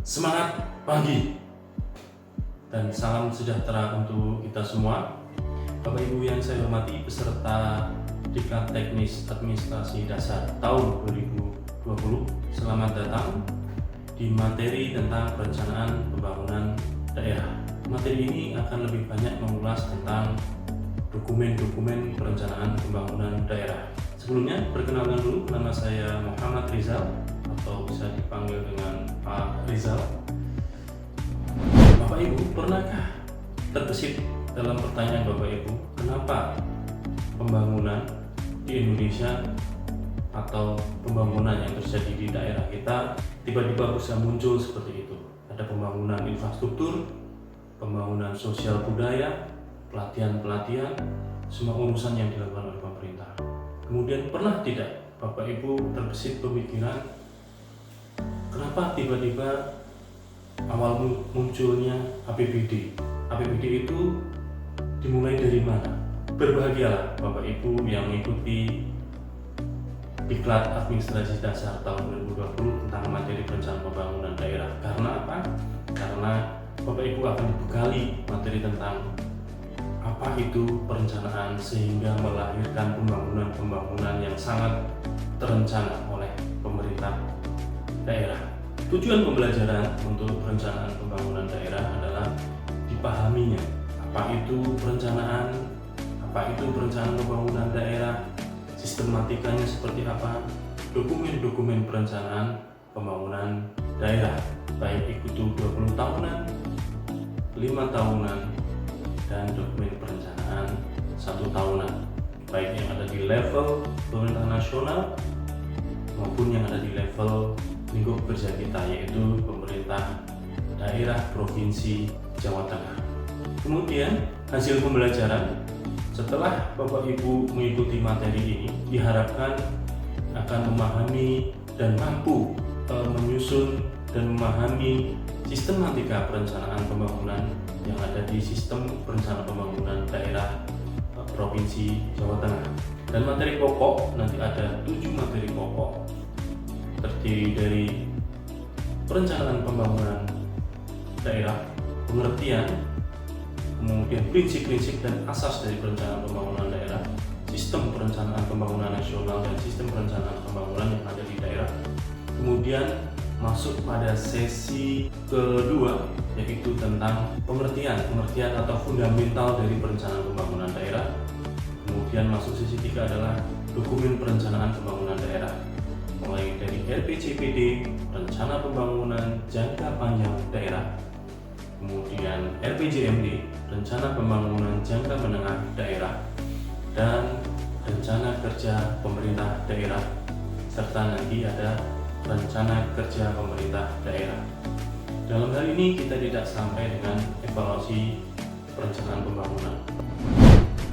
Semangat pagi dan salam sejahtera untuk kita semua. Bapak Ibu yang saya hormati, peserta Diklat Teknis Administrasi Dasar tahun 2020, selamat datang di materi tentang perencanaan pembangunan daerah. Materi ini akan lebih banyak mengulas tentang dokumen-dokumen perencanaan pembangunan daerah. Sebelumnya, perkenalkan dulu, nama saya Muhammad Rizal atau bisa dipanggil dengan Pak Rizal. Bapak Ibu, pernahkah terbesit dalam pertanyaan Bapak Ibu, kenapa pembangunan di Indonesia atau pembangunan yang terjadi di daerah kita tiba-tiba bisa muncul seperti itu? Ada pembangunan infrastruktur, pembangunan sosial budaya, pelatihan-pelatihan, semua urusan yang dilakukan oleh pemerintah. Kemudian pernah tidak Bapak Ibu terbesit pemikiran, kenapa tiba-tiba awal munculnya APBD? APBD itu dimulai dari mana? Berbahagialah Bapak Ibu yang mengikuti Diklat Administrasi Dasar tahun 2020 tentang materi perencanaan pembangunan daerah. Karena apa? Karena Bapak Ibu akan dibekali materi tentang apa itu perencanaan sehingga melahirkan pembangunan-pembangunan yang sangat terencana oleh pemerintah daerah. Tujuan pembelajaran untuk perencanaan pembangunan daerah adalah dipahaminya apa itu perencanaan, apa itu perencanaan pembangunan daerah, sistematikanya seperti apa, dokumen-dokumen perencanaan pembangunan daerah, baik itu 20 tahunan, 5 tahunan, dan dokumen perencanaan 1 tahunan, baik yang ada di level pemerintah nasional maupun yang ada di level lingkup kerja kita, yaitu pemerintah daerah Provinsi Jawa Tengah. Kemudian hasil pembelajaran setelah Bapak Ibu mengikuti materi ini diharapkan akan memahami dan mampu menyusun dan memahami sistematika perencanaan pembangunan yang ada di sistem perencanaan pembangunan daerah Provinsi Jawa Tengah. Dan materi pokok, nanti ada 7 materi pokok terdiri dari perencanaan pembangunan daerah, pengertian, kemudian prinsip-prinsip dan asas dari perencanaan pembangunan daerah, sistem perencanaan pembangunan nasional dan sistem perencanaan pembangunan yang ada di daerah. Kemudian masuk pada sesi kedua, yaitu tentang pengertian atau fundamental dari perencanaan pembangunan daerah. Kemudian masuk sesi 3 adalah dokumen perencanaan pembangunan daerah, mulai dari RPJPD, rencana pembangunan jangka panjang daerah, kemudian RPJMD, rencana pembangunan jangka menengah daerah, dan rencana kerja pemerintah daerah, serta nanti ada rencana kerja pemerintah daerah. Dalam hal ini kita tidak sampai dengan evaluasi perencanaan pembangunan.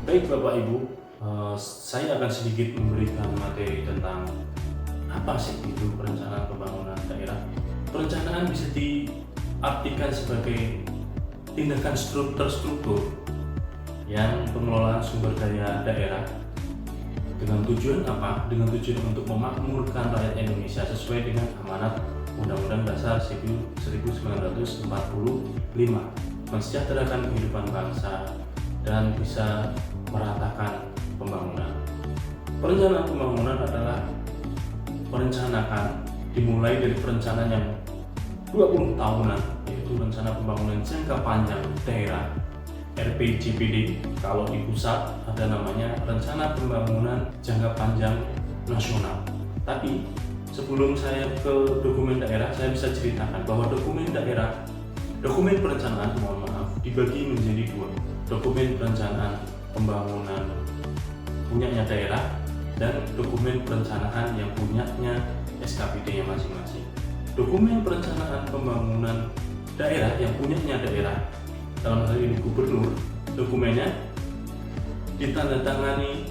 Baik Bapak Ibu, saya akan sedikit memberikan materi tentang apa sih itu perencanaan pembangunan daerah. Perencanaan bisa diartikan sebagai tindakan terstruktur yang pengelolaan sumber daya daerah dengan tujuan apa? Dengan tujuan untuk memakmurkan rakyat Indonesia sesuai dengan amanat Undang-Undang Dasar 1945, mensejahterakan kehidupan bangsa dan bisa meratakan pembangunan. Perencanaan pembangunan adalah merencanakan, dimulai dari perencanaan yang 20 tahunan, yaitu rencana pembangunan jangka panjang daerah RPJPD. Kalau di pusat ada namanya rencana pembangunan jangka panjang nasional. Tapi sebelum saya ke dokumen daerah, saya bisa ceritakan bahwa dokumen perencanaan, mohon maaf, dibagi menjadi 2. Dokumen perencanaan pembangunan punyanya daerah dan dokumen perencanaan yang punyanya SKPD-nya masing-masing. Dokumen perencanaan pembangunan daerah yang punyanya daerah, dalam hal ini gubernur, dokumennya ditandatangani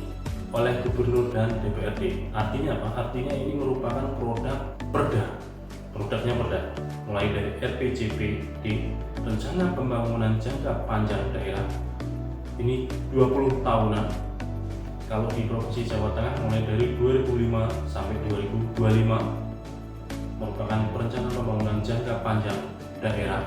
oleh gubernur dan DPRD. Artinya apa? Artinya ini merupakan produknya perda, mulai dari RPJPD, rencana pembangunan jangka panjang daerah, ini 20 tahunan. Kalau di Provinsi Jawa Tengah mulai dari 2005 sampai 2025, merupakan perencanaan pembangunan jangka panjang daerah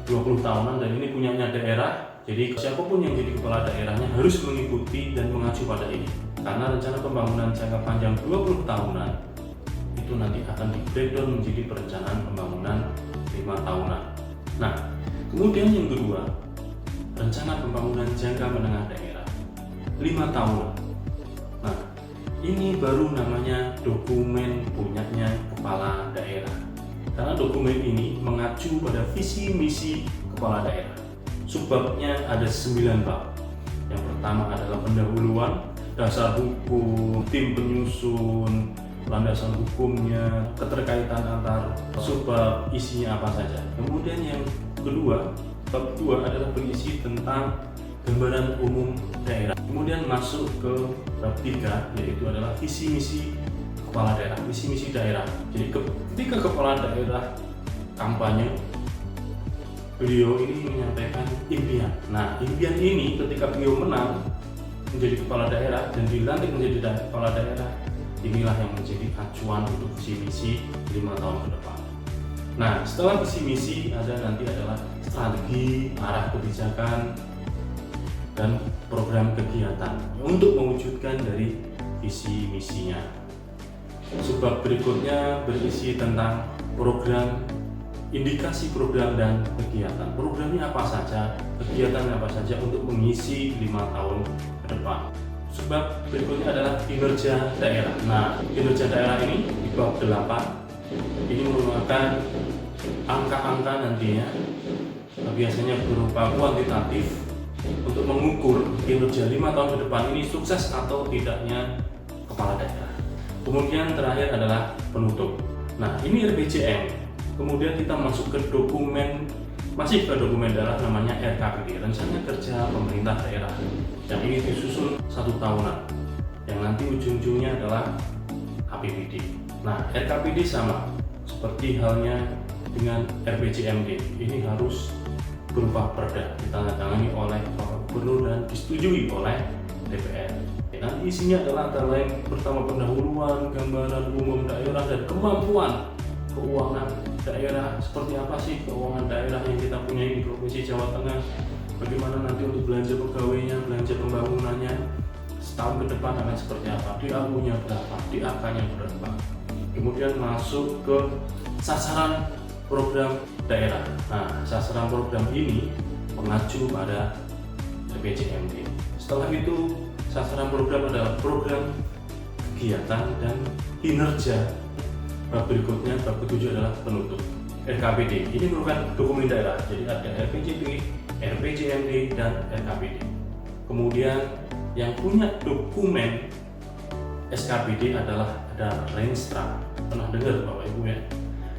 20 tahunan, dan ini punyanya daerah. Jadi siapapun yang jadi kepala daerahnya harus mengikuti dan mengacu pada ini, karena rencana pembangunan jangka panjang 20 tahunan itu nanti akan di breakdown menjadi perencanaan pembangunan 5 tahunan. Nah, kemudian yang kedua, rencana pembangunan jangka menengah daerah 5 tahunan. Nah, ini baru namanya dokumen punyanya kepala daerah, karena dokumen ini mengacu pada visi misi kepala daerah. Subbabnya ada 9 bab. Yang pertama adalah pendahuluan, dasar hukum, tim penyusun, landasan hukumnya, keterkaitan antar subbab, isinya apa saja. Kemudian yang kedua, bab 2 adalah berisi tentang gambaran umum daerah. Kemudian masuk ke bab 3, yaitu adalah visi misi kepala daerah, visi misi daerah. Jadi ketika kepala daerah kampanye, beliau ini menyampaikan impian. Nah, impian ini ketika beliau menang menjadi kepala daerah dan dilantik menjadi kepala daerah, inilah yang menjadi acuan untuk visi misi 5 tahun ke depan. Nah, setelah visi misi nanti adalah strategi, arah kebijakan, dan program kegiatan untuk mewujudkan dari visi misinya. Sebab berikutnya berisi tentang program, indikasi program dan kegiatan. Programnya apa saja, kegiatannya apa saja untuk mengisi 5 tahun ke depan. Sebab berikutnya adalah kinerja daerah. Nah, kinerja daerah ini di bab 8 ini merupakan angka-angka nantinya, biasanya berupa kuantitatif untuk mengukur kinerja 5 tahun ke depan ini sukses atau tidaknya kepala daerah. Kemudian terakhir adalah penutup. Nah, ini RPJM. Kemudian kita masuk ke dokumen, masih ke dokumen daerah namanya RKPD, Rencana Kerja Pemerintah Daerah, yang ini disusun 1 tahunan, yang nanti ujung-ujungnya adalah APBD. Nah, RKPD sama seperti halnya dengan RPJMD, ini harus berupa perda, ditandatangani oleh Bapak Gubernur dan disetujui oleh DPR. Nanti isinya adalah antara lain pertama pendahuluan, gambaran umum daerah, dan kemampuan keuangan daerah. Seperti apa sih keuangan daerah yang kita punya di Provinsi Jawa Tengah, bagaimana nanti untuk belanja pegawainya, belanja pembangunannya setahun ke depan akan seperti apa, DAU-nya berapa, DAK-nya berapa. Kemudian masuk ke sasaran program daerah. Nah, sasaran program ini mengacu pada RPJMD. Setelah itu sasaran program adalah program kegiatan dan kinerja. Bab berikutnya, bab ke-7 adalah penutup. RKPD ini merupakan dokumen daerah, jadi ada RPJP, RPJMD, dan RKPD. Kemudian yang punya dokumen SKPD adalah ada Renstra. Pernah dengar Bapak Ibu ya?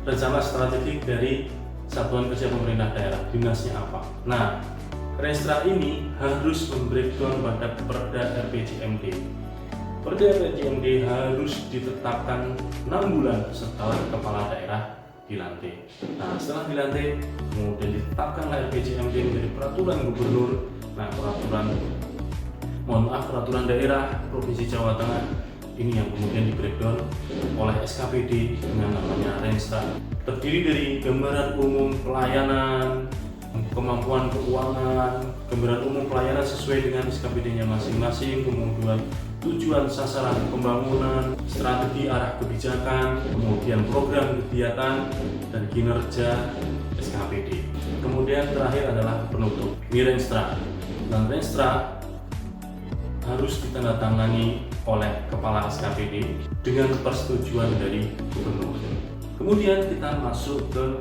Rencana strategik dari Satuan Kerja Pemerintah Daerah, dinasnya apa. Nah, Renstra ini harus membreakdown pada Perda RPJMD. Perda RPJMD harus ditetapkan 6 bulan setelah kepala daerah dilantik. Nah, setelah dilantik, kemudian ditetapkanlah RPJMD menjadi peraturan gubernur. Nah, peraturan daerah Provinsi Jawa Tengah ini yang kemudian di breakdown oleh SKPD dengan namanya Renstra. Terdiri dari gambaran umum pelayanan, kemampuan keuangan, gambaran umum pelayanan sesuai dengan SKPD-nya masing-masing, kemudian tujuan sasaran pembangunan, strategi arah kebijakan, kemudian program kegiatan dan kinerja SKPD. Kemudian terakhir adalah penutup, ini Renstra. Dan Renstra harus ditandatangani oleh kepala SKPD dengan persetujuan dari gubernur. Kemudian kita masuk ke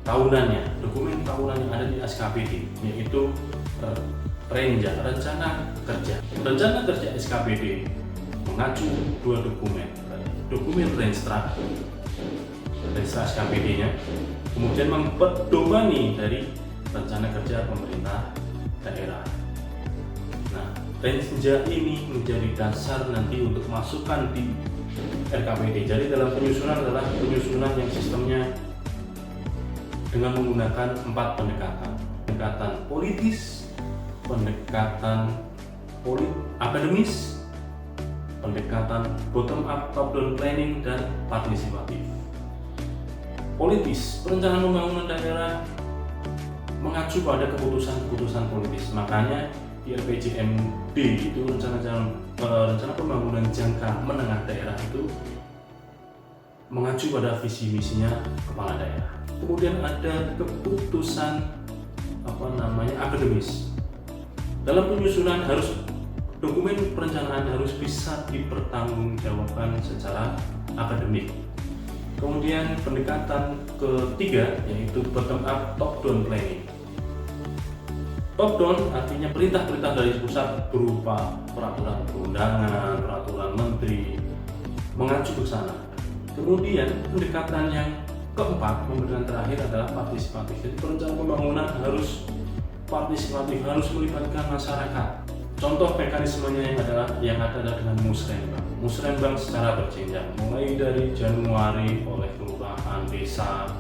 tahunannya, dokumen tahunan yang ada di SKPD, yaitu Rencana Kerja. Rencana Kerja SKPD mengacu 2 dokumen, dokumen Renstra SKPD-nya, kemudian mempedomani dari Rencana Kerja Pemerintah Daerah. Nah, Renja ini menjadi dasar nanti untuk masukan di RKPD. Jadi dalam penyusunan adalah penyusunan yang sistemnya dengan menggunakan 4 pendekatan. Pendekatan politis, pendekatan akademis, pendekatan bottom up, top down planning, dan partisipatif. Politis, perencanaan pembangunan daerah mengacu pada keputusan-keputusan politis. Makanya di RPJMD itu rencana pembangunan jangka menengah daerah itu mengacu pada visi misinya kepala daerah. Kemudian ada keputusan akademis. Dalam penyusunan dokumen perencanaan harus bisa dipertanggungjawabkan secara akademik. Kemudian pendekatan ketiga yaitu bottom up, top down planning. Top down artinya perintah-perintah dari pusat berupa peraturan perundangan, peraturan menteri, mengacu ke sana. Kemudian pendekatan yang keempat, pemberian terakhir adalah partisipatif. Jadi perencanaan pembangunan harus partisipatif, harus melibatkan masyarakat. Contoh mekanismenya yang ada dengan musrenbang. Musrenbang secara berjenjang, mulai dari Januari oleh kelurahan, desa,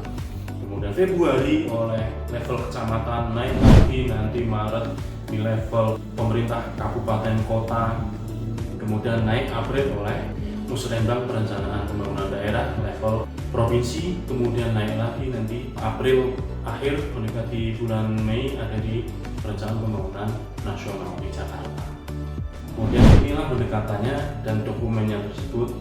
kemudian Februari oleh level kecamatan, naik lagi nanti Maret di level pemerintah kabupaten kota, kemudian naik April oleh musrenbang perencanaan pembangunan daerah level provinsi, kemudian naik lagi nanti April akhir mendekati bulan Mei ada di perencanaan pembangunan nasional di Jakarta. Kemudian inilah pendekatannya dan dokumennya tersebut.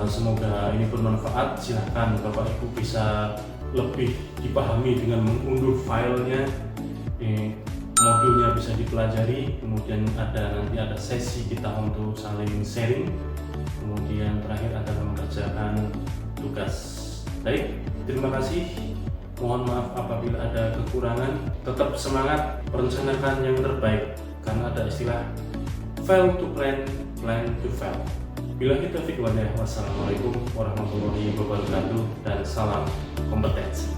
Semoga ini bermanfaat. Silahkan Bapak Ibu bisa lebih dipahami dengan mengunduh filenya, modulnya bisa dipelajari. Kemudian nanti ada sesi kita untuk saling sharing. Kemudian terakhir adalah mengerjakan tugas. Baik, terima kasih. Mohon maaf apabila ada kekurangan. Tetap semangat, perencanakan yang terbaik karena ada istilah fail to plan, plan to fail. Billahi taufiq wal hidayah. Wassalamualaikum warahmatullahi wabarakatuh dan salam kompetensi.